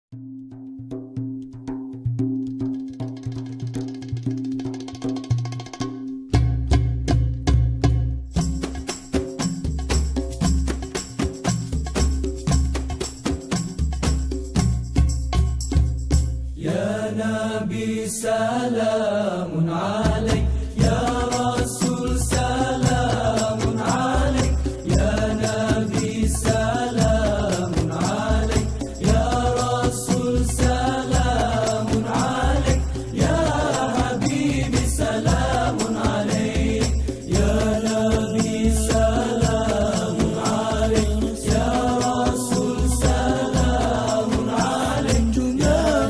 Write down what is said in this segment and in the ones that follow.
Ya Nabi salamun alaik, Ya Rasul salamun alaik, Ya Nabi salamun alaik, Ya Rasul salamun alaik, Ya Habibi salamun alaik, Ya Nabi salamun alaik, Ya Rasul salamun alaik, Ya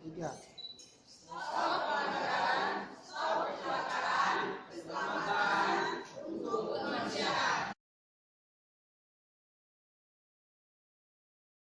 Tidak.